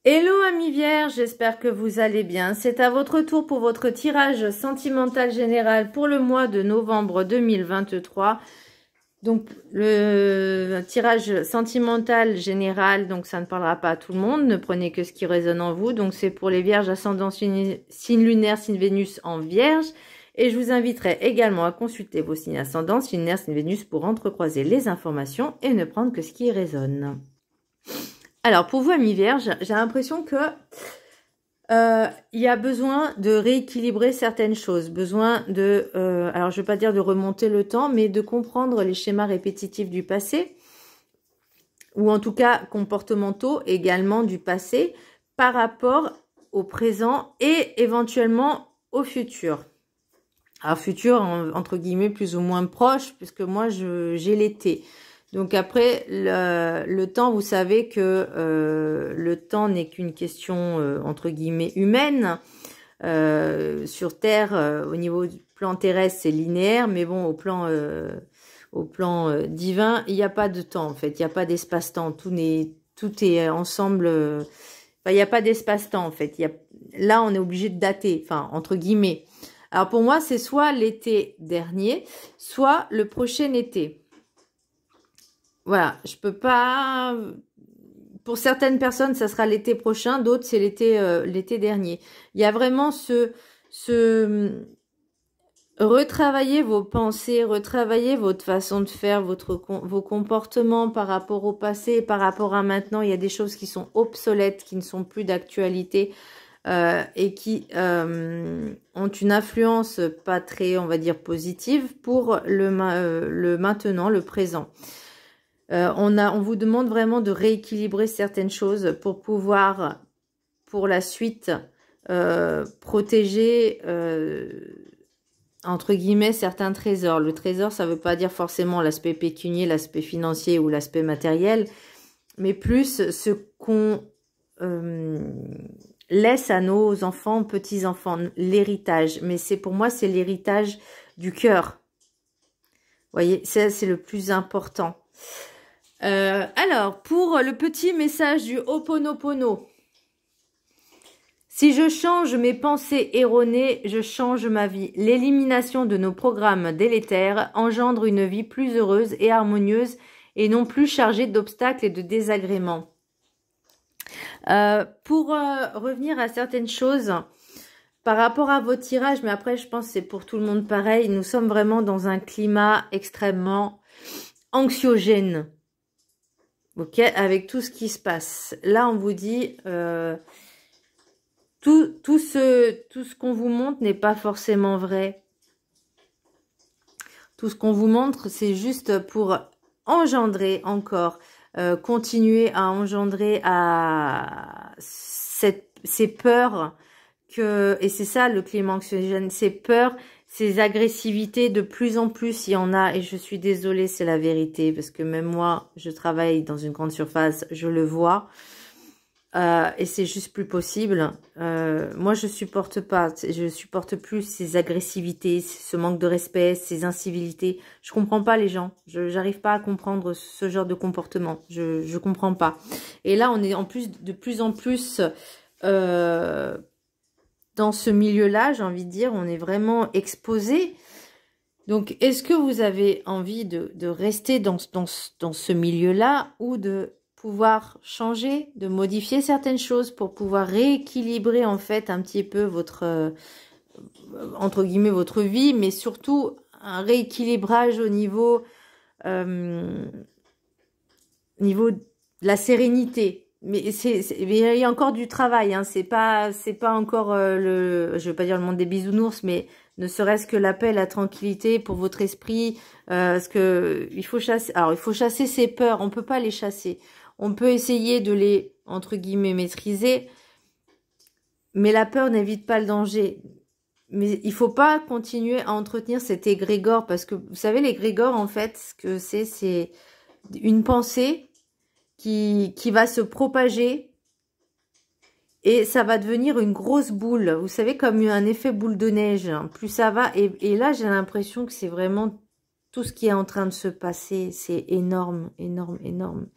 Hello amis vierges, j'espère que vous allez bien. C'est à votre tour pour votre tirage sentimental général pour le mois de novembre 2023. Donc le tirage sentimental général, donc ça ne parlera pas à tout le monde, ne prenez que ce qui résonne en vous. Donc c'est pour les vierges ascendant signe lunaire, signe Vénus en vierge. Et je vous inviterai également à consulter vos signes ascendants, signe lunaire, signe Vénus pour entrecroiser les informations et ne prendre que ce qui résonne. Alors, pour vous, amis vierges, j'ai l'impression que il y a besoin de rééquilibrer certaines choses, besoin de, alors je ne vais pas dire de remonter le temps, mais de comprendre les schémas répétitifs du passé, ou en tout cas comportementaux également du passé, par rapport au présent et éventuellement au futur. Alors, futur, entre guillemets, plus ou moins proche, puisque moi, j'ai l'été. Donc après, le temps, vous savez que le temps n'est qu'une question, entre guillemets, humaine. Sur Terre, au niveau du plan terrestre, c'est linéaire, mais bon, au plan divin, il n'y a pas de temps, en fait. Il n'y a pas d'espace-temps. Tout est ensemble. Enfin, il n'y a pas d'espace-temps, en fait. Là, on est obligé de dater, enfin, entre guillemets. Alors pour moi, c'est soit l'été dernier, soit le prochain été. Voilà, je peux pas... Pour certaines personnes, ça sera l'été prochain, d'autres, c'est l'été dernier. Il y a vraiment retravailler vos pensées, retravailler votre façon de faire, vos comportements par rapport au passé, par rapport à maintenant. Il y a des choses qui sont obsolètes, qui ne sont plus d'actualité et qui ont une influence pas très, on va dire, positive pour le maintenant, le présent. On vous demande vraiment de rééquilibrer certaines choses pour pouvoir, pour la suite, protéger, entre guillemets, certains trésors. Le trésor, ça ne veut pas dire forcément l'aspect pécunier, l'aspect financier ou l'aspect matériel, mais plus ce qu'on laisse à nos enfants, petits-enfants, l'héritage. Mais pour moi, c'est l'héritage du cœur. Vous voyez, ça, c'est le plus important. Alors, pour le petit message du Ho'oponopono, si je change mes pensées erronées, je change ma vie. L'élimination de nos programmes délétères engendre une vie plus heureuse et harmonieuse et non plus chargée d'obstacles et de désagréments. Pour revenir à certaines choses par rapport à vos tirages, mais après je pense que c'est pour tout le monde pareil, nous sommes vraiment dans un climat extrêmement anxiogène. Ok, avec tout ce qui se passe. Là, on vous dit, tout ce qu'on vous montre n'est pas forcément vrai. Tout ce qu'on vous montre, c'est juste pour engendrer encore, continuer à engendrer ces peurs et c'est ça le climat anxiogène, ces peurs, ces agressivités, de plus en plus, il y en a, et je suis désolée, c'est la vérité, parce que même moi, je travaille dans une grande surface, je le vois, et c'est juste plus possible. Moi, je supporte plus ces agressivités, ce manque de respect, ces incivilités. Je comprends pas les gens, j'arrive pas à comprendre ce genre de comportement, je comprends pas. Et là, on est de plus en plus... dans ce milieu-là, j'ai envie de dire, on est vraiment exposé. Donc, est-ce que vous avez envie de rester dans ce milieu-là ou de pouvoir changer, de modifier certaines choses pour pouvoir rééquilibrer en fait un petit peu votre, entre guillemets, votre vie, mais surtout un rééquilibrage au niveau de la sérénité. Mais il y a encore du travail, hein. C'est pas encore je veux pas dire le monde des bisounours, mais ne serait-ce que l'appel à tranquillité pour votre esprit, parce que il faut chasser. Alors il faut chasser ces peurs. On peut pas les chasser. On peut essayer de les entre guillemets maîtriser, mais la peur n'évite pas le danger. Mais il faut pas continuer à entretenir cet égrégore, parce que vous savez l'égrégore en fait, ce que c'est une pensée qui va se propager et ça va devenir une grosse boule. Vous savez, comme un effet boule de neige. Plus ça va, et là, j'ai l'impression que c'est vraiment tout ce qui est en train de se passer. C'est énorme, énorme, énorme.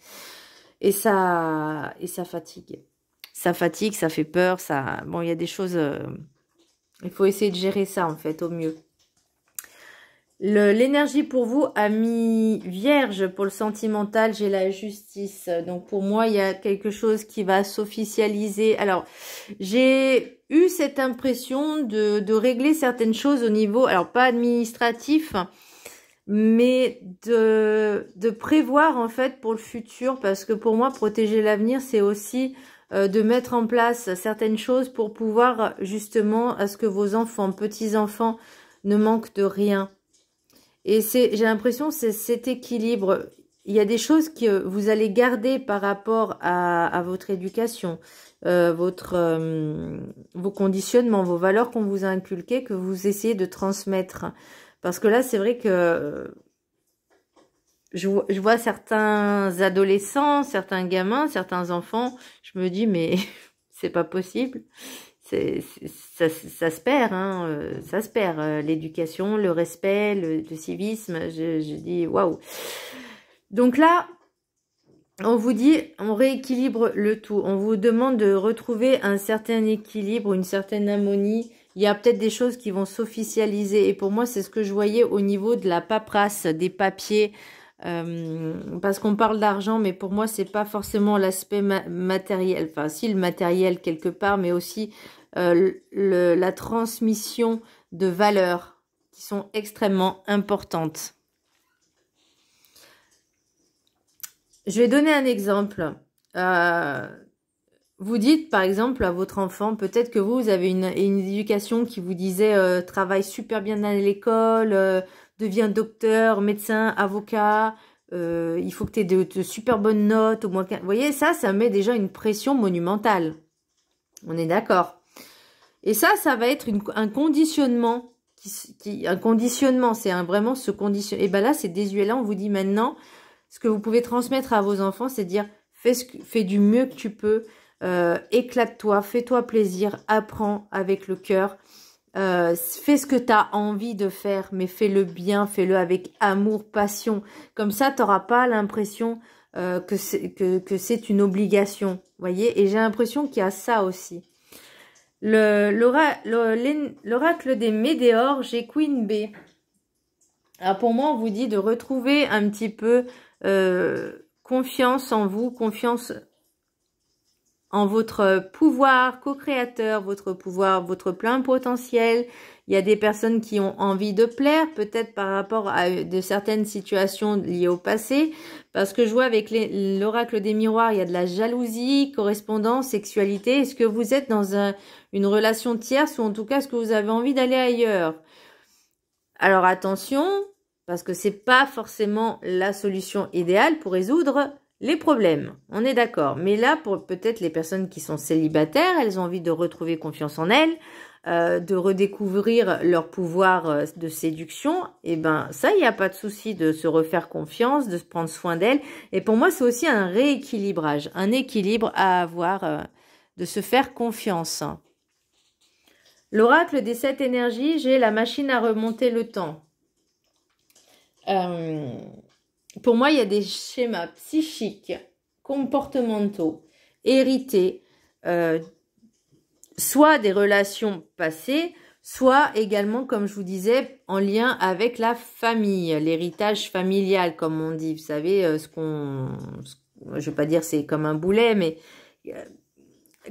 Et ça fatigue. ça fatigue, ça fait peur, ça... Bon, il y a des choses... il faut essayer de gérer ça, en fait, au mieux. L'énergie pour vous a mis Vierge. Pour le sentimental, j'ai la justice. Donc, pour moi, il y a quelque chose qui va s'officialiser. Alors, j'ai eu cette impression de régler certaines choses au niveau... Alors, pas administratif, mais de prévoir, en fait, pour le futur. Parce que pour moi, protéger l'avenir, c'est aussi... de mettre en place certaines choses pour pouvoir justement à ce que vos enfants, petits-enfants ne manquent de rien. Et j'ai l'impression c'est cet équilibre. Il y a des choses que vous allez garder par rapport à votre éducation, vos conditionnements, vos valeurs qu'on vous a inculquées, que vous essayez de transmettre. Parce que là, c'est vrai que... Je vois certains adolescents, certains gamins, certains enfants, je me dis, mais c'est pas possible. Ça se perd, hein, ça se perd. L'éducation, le respect, le civisme, je dis, waouh. Donc là, on vous dit, on rééquilibre le tout. On vous demande de retrouver un certain équilibre, une certaine harmonie. Il y a peut-être des choses qui vont s'officialiser. Et pour moi, c'est ce que je voyais au niveau de la paperasse, des papiers. Parce qu'on parle d'argent, mais pour moi c'est pas forcément l'aspect matériel, enfin si le matériel quelque part, mais aussi la transmission de valeurs qui sont extrêmement importantes. Je vais donner un exemple. Vous dites par exemple à votre enfant, peut-être que vous avez une éducation qui vous disait travaille super bien à l'école, deviens docteur, médecin, avocat, il faut que tu aies de super bonnes notes, au moins. Vous voyez, ça met déjà une pression monumentale. On est d'accord. Et ça va être un conditionnement. Un conditionnement, c'est vraiment ce conditionnement. Et ben là, c'est désuet. Là, on vous dit maintenant, ce que vous pouvez transmettre à vos enfants, c'est dire, fais du mieux que tu peux, éclate-toi, fais-toi plaisir, apprends avec le cœur. Fais ce que tu as envie de faire, mais fais-le bien, fais-le avec amour, passion. Comme ça, tu n'auras pas l'impression que c'est une obligation. Voyez. Et j'ai l'impression qu'il y a ça aussi. L'oracle des Médéors, j'ai Queen B. Alors pour moi, on vous dit de retrouver un petit peu confiance en vous, confiance en votre pouvoir co-créateur, votre pouvoir, votre plein potentiel. Il y a des personnes qui ont envie de plaire, peut-être par rapport à de certaines situations liées au passé. Parce que je vois avec l'oracle des miroirs, il y a de la jalousie, correspondance, sexualité. Est-ce que vous êtes dans une relation tierce ou en tout cas, est-ce que vous avez envie d'aller ailleurs? Alors attention, parce que c'est pas forcément la solution idéale pour résoudre les problèmes, on est d'accord. Mais là, pour peut-être les personnes qui sont célibataires, elles ont envie de retrouver confiance en elles, de redécouvrir leur pouvoir de séduction. Et ben ça, il n'y a pas de souci de se refaire confiance, de se prendre soin d'elles. Et pour moi, c'est aussi un rééquilibrage, un équilibre à avoir, de se faire confiance. L'oracle des 7 énergies, j'ai la machine à remonter le temps. Pour moi, il y a des schémas psychiques, comportementaux, hérités, soit des relations passées, soit également, comme je vous disais, en lien avec la famille, l'héritage familial, comme on dit. Vous savez, je ne vais pas dire c'est comme un boulet, mais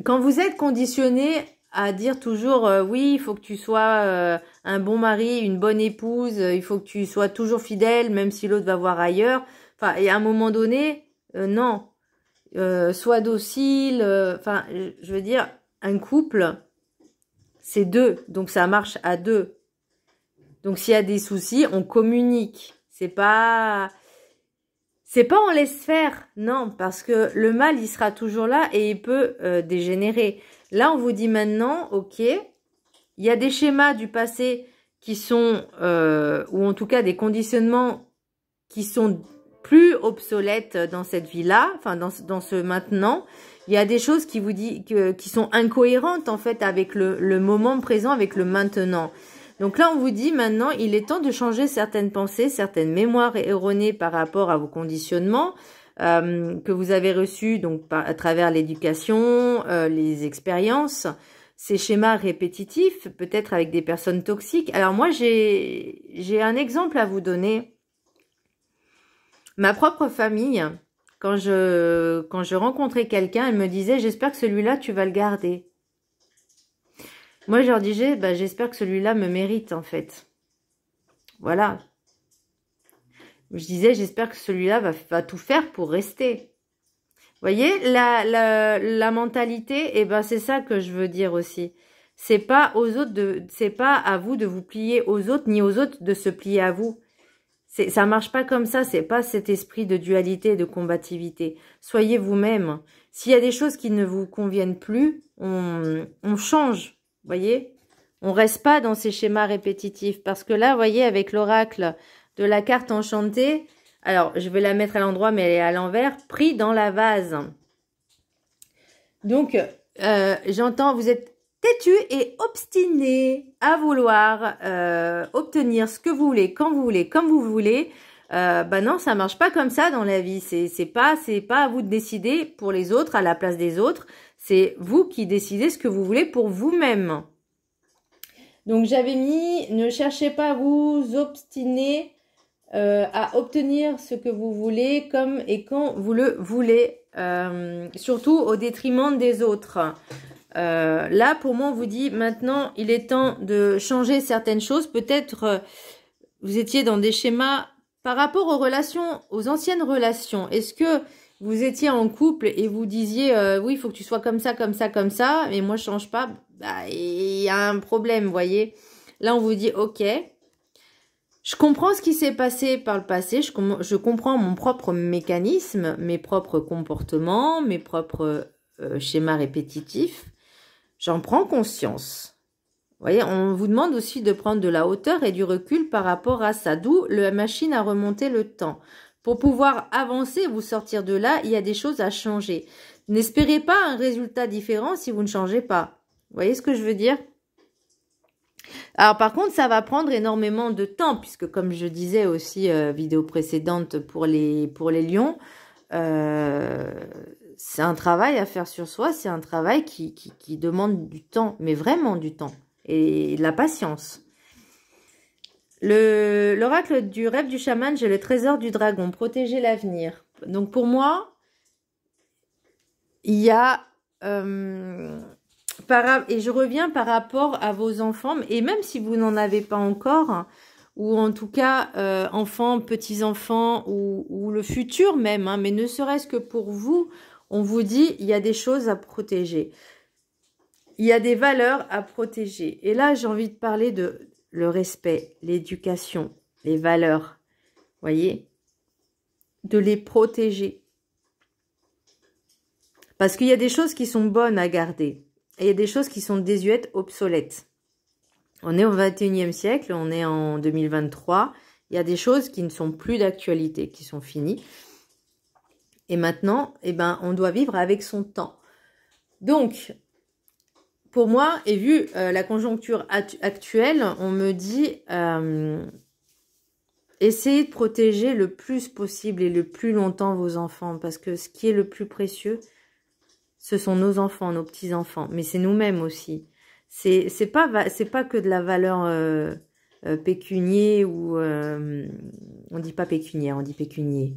quand vous êtes conditionné à dire toujours oui, il faut que tu sois un bon mari, une bonne épouse, il faut que tu sois toujours fidèle, même si l'autre va voir ailleurs. Enfin, et à un moment donné, non. Sois docile. Enfin, je veux dire, un couple, c'est deux. Donc, ça marche à deux. Donc, s'il y a des soucis, on communique. C'est pas on laisse faire. Non, parce que le mal, il sera toujours là et il peut dégénérer. Là, on vous dit maintenant, ok, il y a des schémas du passé qui sont, ou en tout cas des conditionnements qui sont plus obsolètes dans cette vie-là, enfin dans ce maintenant. Il y a des choses qui vous dit qui sont incohérentes en fait avec le moment présent, avec le maintenant. Donc là, on vous dit maintenant, il est temps de changer certaines pensées, certaines mémoires erronées par rapport à vos conditionnements. que vous avez reçus donc à travers l'éducation, les expériences, ces schémas répétitifs, peut-être avec des personnes toxiques. Alors moi, j'ai un exemple à vous donner. Ma propre famille, quand je rencontrais quelqu'un, elle me disait « J'espère que celui-là, tu vas le garder ». Moi, je leur disais bah, « J'espère que celui-là me mérite, en fait ». Voilà. Je disais « J'espère que celui-là va tout faire pour rester ». Vous voyez, la mentalité, eh ben, c'est ça que je veux dire aussi. C'est pas aux autres c'est pas à vous de vous plier aux autres, ni aux autres de se plier à vous. Ça marche pas comme ça, c'est pas cet esprit de dualité et de combativité. Soyez vous-même. S'il y a des choses qui ne vous conviennent plus, on change, voyez. On reste pas dans ces schémas répétitifs. Parce que là, voyez, avec l'oracle de la carte enchantée, alors, je vais la mettre à l'endroit, mais elle est à l'envers. Pris dans la vase. Donc, j'entends, vous êtes têtu et obstiné à vouloir obtenir ce que vous voulez, quand vous voulez, comme vous voulez. Bah non, ça marche pas comme ça dans la vie. C'est pas à vous de décider pour les autres, à la place des autres. C'est vous qui décidez ce que vous voulez pour vous-même. Donc, j'avais mis, ne cherchez pas à vous obstiner à obtenir ce que vous voulez comme et quand vous le voulez, surtout au détriment des autres. Là, pour moi, on vous dit maintenant, il est temps de changer certaines choses. Peut-être vous étiez dans des schémas par rapport aux relations, aux anciennes relations. Est-ce que vous étiez en couple et vous disiez oui, il faut que tu sois comme ça, comme ça, comme ça, mais moi je change pas. Bah, il y a un problème, vous voyez. Là, on vous dit ok. Je comprends ce qui s'est passé par le passé, je comprends mon propre mécanisme, mes propres comportements, mes propres schémas répétitifs. J'en prends conscience. Vous voyez, on vous demande aussi de prendre de la hauteur et du recul par rapport à ça, d'où la machine à remonter le temps. Pour pouvoir avancer, vous sortir de là, il y a des choses à changer. N'espérez pas un résultat différent si vous ne changez pas. Vous voyez ce que je veux dire ? Alors par contre, ça va prendre énormément de temps, puisque comme je disais aussi, vidéo précédente pour les lions, c'est un travail à faire sur soi, c'est un travail qui demande du temps, mais vraiment du temps, et de la patience. L'oracle du rêve du chaman, j'ai le trésor du dragon, protéger l'avenir. Donc pour moi, il y a... et je reviens par rapport à vos enfants, et même si vous n'en avez pas encore, ou en tout cas enfants, petits-enfants, ou le futur même, hein, mais ne serait-ce que pour vous, on vous dit il y a des choses à protéger. Il y a des valeurs à protéger. Et là, j'ai envie de parler de le respect, l'éducation, les valeurs, voyez, de les protéger. Parce qu'il y a des choses qui sont bonnes à garder. Et il y a des choses qui sont désuètes, obsolètes. On est au 21e siècle, on est en 2023. Il y a des choses qui ne sont plus d'actualité, qui sont finies. Et maintenant, eh ben, on doit vivre avec son temps. Donc, pour moi, et vu la conjoncture actuelle, on me dit essayez de protéger le plus possible et le plus longtemps vos enfants. Parce que ce qui est le plus précieux, ce sont nos enfants, nos petits-enfants, mais c'est nous-mêmes aussi. C'est pas que de la valeur pécunier ou on dit pas pécuniaire, on dit pécunier.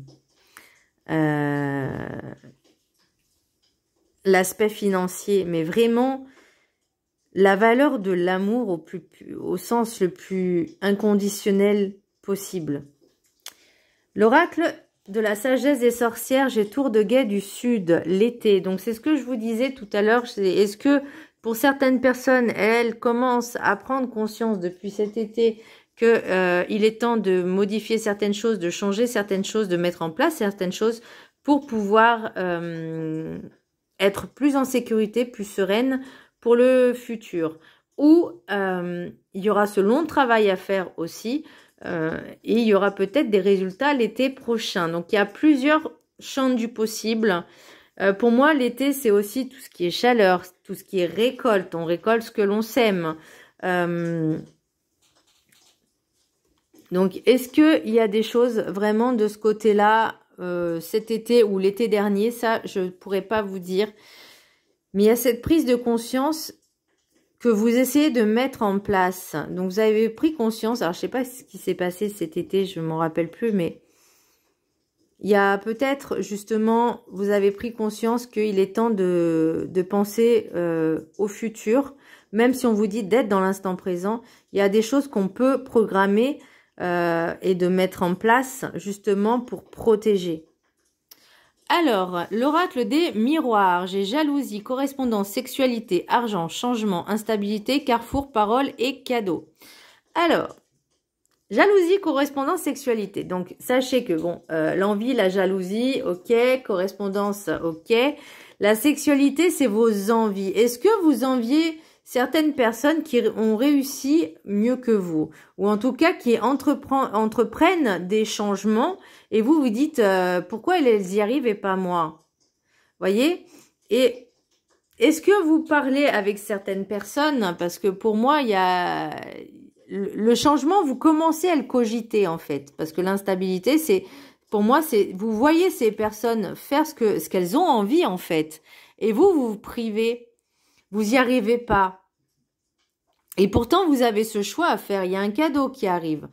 L'aspect financier, mais vraiment la valeur de l'amour au sens le plus inconditionnel possible. L'oracle de la sagesse des sorcières, j'ai tour de guet du sud, l'été. Donc, c'est ce que je vous disais tout à l'heure. Est-ce que pour certaines personnes, elles commencent à prendre conscience depuis cet été que il est temps de modifier certaines choses, de changer certaines choses, de mettre en place certaines choses pour pouvoir être plus en sécurité, plus sereine pour le futur. Ou il y aura ce long travail à faire aussi. Et il y aura peut-être des résultats l'été prochain. Donc, il y a plusieurs champs du possible. Pour moi, l'été, c'est aussi tout ce qui est chaleur, tout ce qui est récolte. On récolte ce que l'on sème. Donc, est-ce qu'il y a des choses vraiment de ce côté-là cet été ou l'été dernier, ça, je ne pourrais pas vous dire. Mais il y a cette prise de conscience que vous essayez de mettre en place. Donc, vous avez pris conscience. Alors, je ne sais pas ce qui s'est passé cet été, je ne m'en rappelle plus, mais il y a peut-être, justement, vous avez pris conscience qu'il est temps de penser au futur. Même si on vous dit d'être dans l'instant présent, il y a des choses qu'on peut programmer et de mettre en place, justement, pour protéger. Alors, l'oracle des miroirs. J'ai jalousie, correspondance, sexualité, argent, changement, instabilité, carrefour, parole et cadeau. Alors, jalousie, correspondance, sexualité. Donc, sachez que, bon, l'envie, la jalousie, ok. Correspondance, ok. La sexualité, c'est vos envies. Est-ce que vous enviez certaines personnes qui ont réussi mieux que vous? Ou en tout cas, qui entreprennent des changements et vous vous dites pourquoi elles y arrivent et pas moi? Voyez? Et est-ce que vous parlez avec certaines personnes? Parce que pour moi, il y a le changement, vous commencez à le cogiter en fait. Parce que l'instabilité, c'est, pour moi, c'est, vous voyez ces personnes faire ce qu'elles ont envie en fait. Et vous vous privez. Vous n'y arrivez pas. Et pourtant, vous avez ce choix à faire. Il y a un cadeau qui arrive.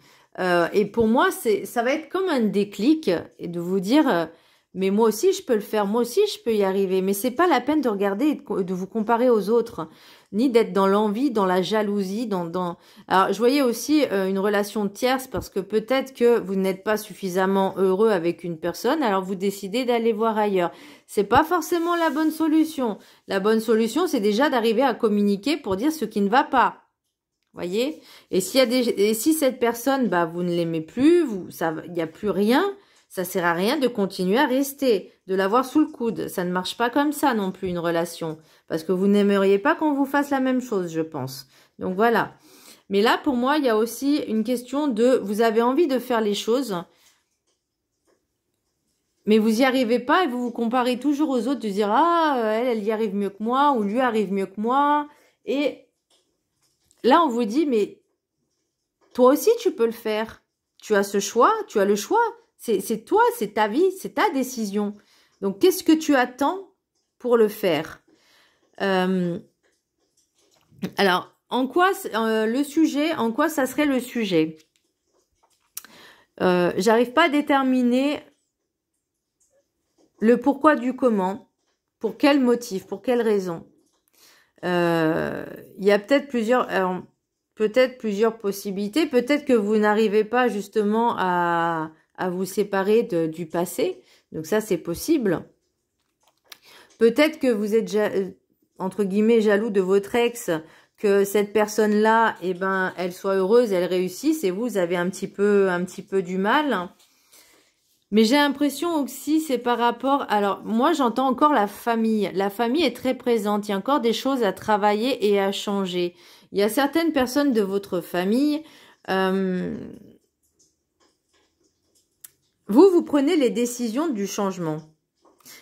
Et pour moi, ça va être comme un déclic et de vous dire, mais moi aussi, je peux le faire. Moi aussi, je peux y arriver. Mais c'est pas la peine de regarder et de vous comparer aux autres, ni d'être dans l'envie, dans la jalousie, Alors, je voyais aussi une relation tierce parce que peut-être que vous n'êtes pas suffisamment heureux avec une personne, alors vous décidez d'aller voir ailleurs. C'est pas forcément la bonne solution. La bonne solution, c'est déjà d'arriver à communiquer pour dire ce qui ne va pas. Voyez? Et si cette personne, bah, vous ne l'aimez plus, il n'y a plus rien, ça sert à rien de continuer à rester, de l'avoir sous le coude. Ça ne marche pas comme ça non plus, une relation. Parce que vous n'aimeriez pas qu'on vous fasse la même chose, je pense. Donc voilà. Mais là, pour moi, il y a aussi une question de, vous avez envie de faire les choses, mais vous n'y arrivez pas et vous vous comparez toujours aux autres, de dire, ah, elle y arrive mieux que moi, ou lui arrive mieux que moi. Et là, on vous dit, mais toi aussi, tu peux le faire. Tu as ce choix, tu as le choix. C'est toi, c'est ta vie, c'est ta décision. Donc, qu'est-ce que tu attends pour le faire? Alors, en quoi le sujet, en quoi ça serait le sujet? J'arrive pas à déterminer le pourquoi du comment, pour quel motif, pour quelle raison. Il y a peut-être plusieurs possibilités. Peut-être que vous n'arrivez pas justement à vous séparer du passé. Donc ça, c'est possible. Peut-être que vous êtes, entre guillemets, jaloux de votre ex, que cette personne-là, eh ben, elle soit heureuse, elle réussisse, et vous avez un petit peu du mal. Mais j'ai l'impression aussi, c'est par rapport... Alors, moi, j'entends encore la famille. La famille est très présente. Il y a encore des choses à travailler et à changer. Il y a certaines personnes de votre famille... Vous prenez les décisions du changement.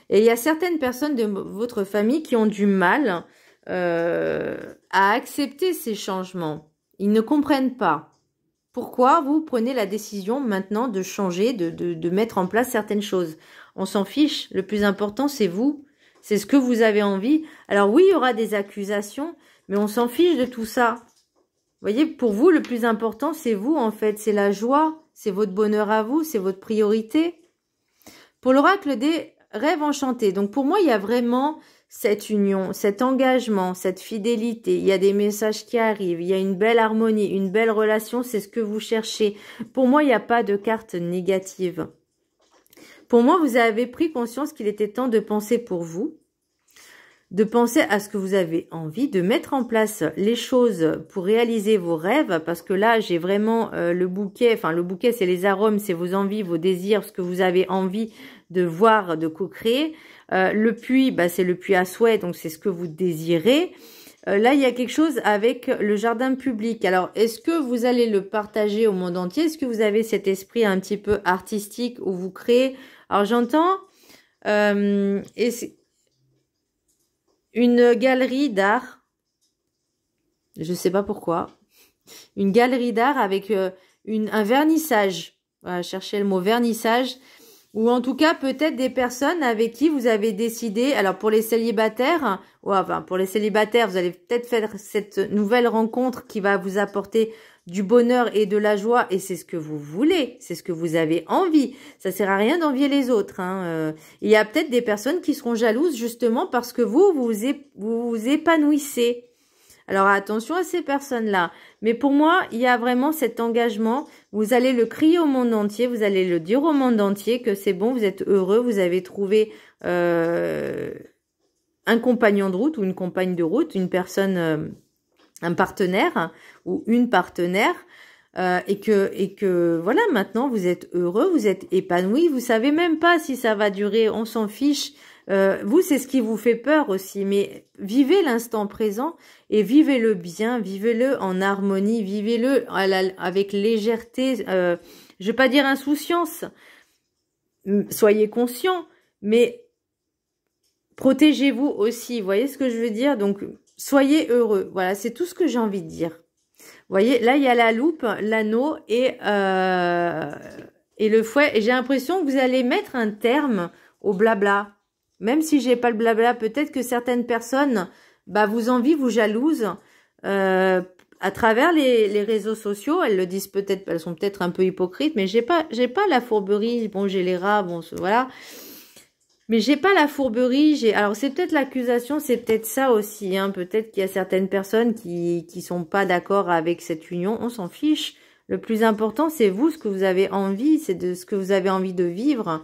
Et il y a certaines personnes de votre famille qui ont du mal à accepter ces changements. Ils ne comprennent pas. Pourquoi vous prenez la décision maintenant de changer, de mettre en place certaines choses? On s'en fiche. Le plus important, c'est vous. C'est ce que vous avez envie. Alors oui, il y aura des accusations, mais on s'en fiche de tout ça. Vous voyez, pour vous, le plus important, c'est vous, en fait. C'est la joie, c'est votre bonheur à vous, c'est votre priorité. Pour l'oracle des rêves enchantés. Donc, pour moi, il y a vraiment cette union, cet engagement, cette fidélité. Il y a des messages qui arrivent. Il y a une belle harmonie, une belle relation. C'est ce que vous cherchez. Pour moi, il n'y a pas de carte négative. Pour moi, vous avez pris conscience qu'il était temps de penser pour vous, de penser à ce que vous avez envie, de mettre en place les choses pour réaliser vos rêves, parce que là, j'ai vraiment le bouquet, enfin le bouquet, c'est les arômes, c'est vos envies, vos désirs, ce que vous avez envie de voir, de co-créer. Le puits, bah, c'est le puits à souhait, donc c'est ce que vous désirez. Là, il y a quelque chose avec le jardin public. Alors, est-ce que vous allez le partager au monde entier? Est-ce que vous avez cet esprit un petit peu artistique où vous créez? Alors, j'entends... une galerie d'art, je sais pas pourquoi, une galerie d'art avec un vernissage, voilà, cherchez le mot vernissage, Ou en tout cas, peut-être des personnes avec qui vous avez décidé, alors pour les célibataires, ou enfin pour les célibataires, vous allez peut-être faire cette nouvelle rencontre qui va vous apporter du bonheur et de la joie, et c'est ce que vous voulez, c'est ce que vous avez envie. Ça sert à rien d'envier les autres. Il y a peut-être des personnes qui seront jalouses justement parce que vous épanouissez. Alors attention à ces personnes-là. Mais pour moi, il y a vraiment cet engagement. Vous allez le crier au monde entier, vous allez le dire au monde entier que c'est bon, vous êtes heureux, vous avez trouvé un compagnon de route ou une compagne de route, une personne, un partenaire ou une partenaire. Et que voilà, maintenant vous êtes heureux, vous êtes épanoui, vous savez même pas si ça va durer, on s'en fiche. Vous, c'est ce qui vous fait peur aussi, mais vivez l'instant présent et vivez-le bien, vivez-le en harmonie, vivez-le avec légèreté, je vais pas dire insouciance, soyez conscient, mais protégez-vous aussi, vous voyez ce que je veux dire? Donc, soyez heureux, voilà, c'est tout ce que j'ai envie de dire. Vous voyez, là, il y a la loupe, l'anneau et le fouet, et j'ai l'impression que vous allez mettre un terme au blabla. Même si j'ai pas le blabla, peut-être que certaines personnes vous envient, vous jalousent à travers les réseaux sociaux. Elles le disent peut-être, elles sont peut-être un peu hypocrites, mais j'ai pas la fourberie. Bon, j'ai les rats, bon, voilà. Mais j'ai pas la fourberie. Alors c'est peut-être l'accusation, c'est peut-être ça aussi. Peut-être qu'il y a certaines personnes qui sont pas d'accord avec cette union. On s'en fiche. Le plus important, c'est vous, ce que vous avez envie, c'est de ce que vous avez envie de vivre.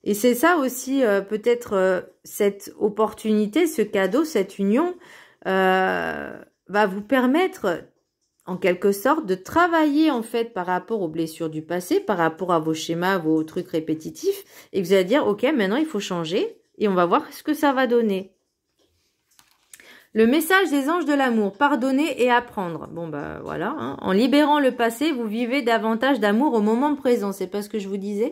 Et c'est ça aussi, peut-être cette opportunité, ce cadeau, cette union va vous permettre, en quelque sorte, de travailler en fait par rapport aux blessures du passé, par rapport à vos schémas, vos trucs répétitifs, et vous allez dire, ok, maintenant il faut changer, et on va voir ce que ça va donner. Le message des anges de l'amour, pardonner et apprendre. Bon voilà, en libérant le passé, vous vivez davantage d'amour au moment présent, c'est pas ce que je vous disais.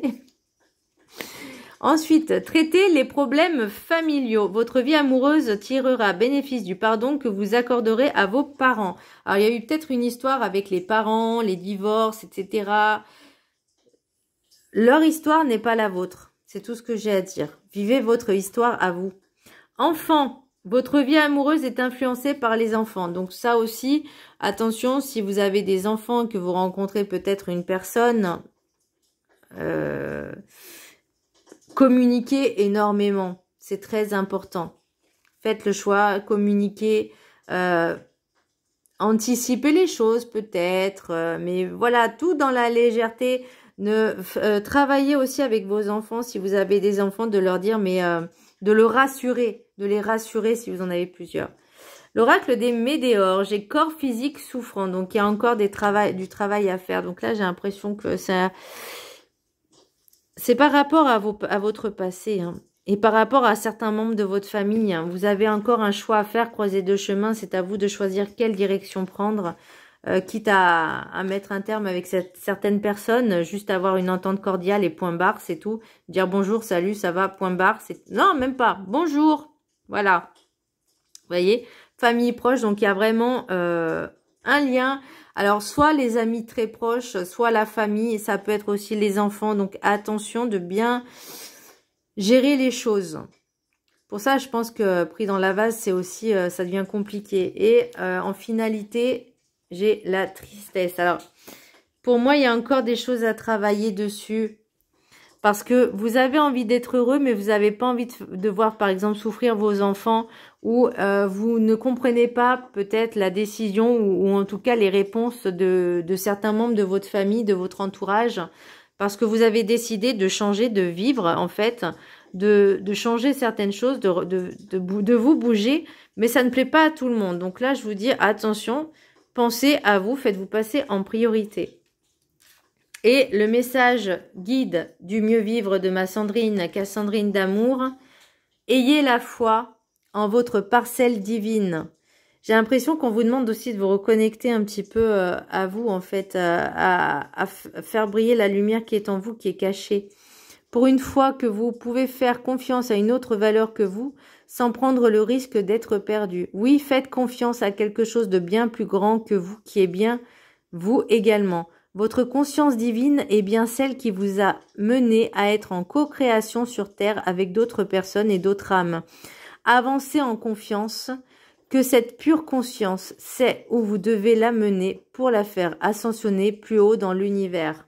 Ensuite, traitez les problèmes familiaux. Votre vie amoureuse tirera bénéfice du pardon que vous accorderez à vos parents. Alors, il y a eu peut-être une histoire avec les parents, les divorces, etc. Leur histoire n'est pas la vôtre. C'est tout ce que j'ai à dire. Vivez votre histoire à vous. Enfants, votre vie amoureuse est influencée par les enfants. Donc ça aussi, attention, si vous avez des enfants, que vous rencontrez peut-être une personne... communiquez énormément, c'est très important. Faites le choix, communiquez, anticipez les choses peut-être, mais voilà, tout dans la légèreté. Travaillez aussi avec vos enfants, si vous avez des enfants, de leur dire, mais de les rassurer si vous en avez plusieurs. L'oracle des Médéors, j'ai corps physique souffrant, donc il y a encore du travail à faire. Donc là, j'ai l'impression que ça... C'est par rapport à votre passé et par rapport à certains membres de votre famille. Vous avez encore un choix à faire, croiser deux chemins. C'est à vous de choisir quelle direction prendre, quitte à mettre un terme avec certaines personnes, juste avoir une entente cordiale et point barre, c'est tout. Dire bonjour, salut, ça va, point barre. Non, même pas. Bonjour. Voilà. Vous voyez, famille proche, donc il y a vraiment un lien. Alors, soit les amis très proches, soit la famille, et ça peut être aussi les enfants. Donc, attention de bien gérer les choses. Pour ça, je pense que pris dans la vase, c'est aussi, ça devient compliqué. Et en finalité, j'ai la tristesse. Alors, pour moi, il y a encore des choses à travailler dessus. Parce que vous avez envie d'être heureux, mais vous n'avez pas envie de voir, par exemple, souffrir vos enfants, ou vous ne comprenez pas peut-être la décision, ou en tout cas les réponses de certains membres de votre famille, de votre entourage, parce que vous avez décidé de changer, de vivre, en fait, de changer certaines choses, de vous bouger, mais ça ne plaît pas à tout le monde. Donc là, je vous dis, attention, pensez à vous, faites-vous passer en priorité. Et le message guide du mieux vivre de ma Sandrine, Cassandrine d'amour, ayez la foi en votre parcelle divine. J'ai l'impression qu'on vous demande aussi de vous reconnecter un petit peu à vous, en fait, à faire briller la lumière qui est en vous, qui est cachée. Pour une fois que vous pouvez faire confiance à une autre valeur que vous, sans prendre le risque d'être perdu. Oui, faites confiance à quelque chose de bien plus grand que vous, qui est bien vous également. Votre conscience divine est bien celle qui vous a mené à être en co-création sur Terre avec d'autres personnes et d'autres âmes. Avancez en confiance que cette pure conscience sait où vous devez la mener pour la faire ascensionner plus haut dans l'univers.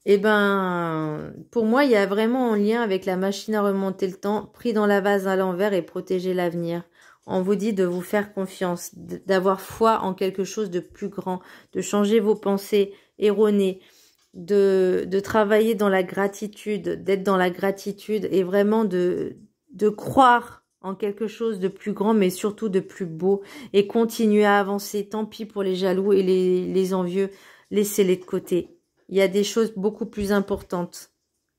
Eh ben, pour moi, il y a vraiment un lien avec la machine à remonter le temps, pris dans la vase à l'envers et protéger l'avenir. On vous dit de vous faire confiance, d'avoir foi en quelque chose de plus grand, de changer vos pensées erronées, de travailler dans la gratitude, d'être dans la gratitude et vraiment de croire en quelque chose de plus grand, mais surtout de plus beau et continuer à avancer. Tant pis pour les jaloux et les envieux, laissez-les de côté. Il y a des choses beaucoup plus importantes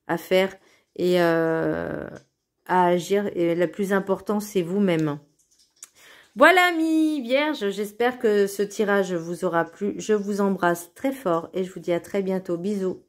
à faire et à agir. Et la plus importante, c'est vous-même. Voilà, amis vierges, j'espère que ce tirage vous aura plu. Je vous embrasse très fort et je vous dis à très bientôt. Bisous.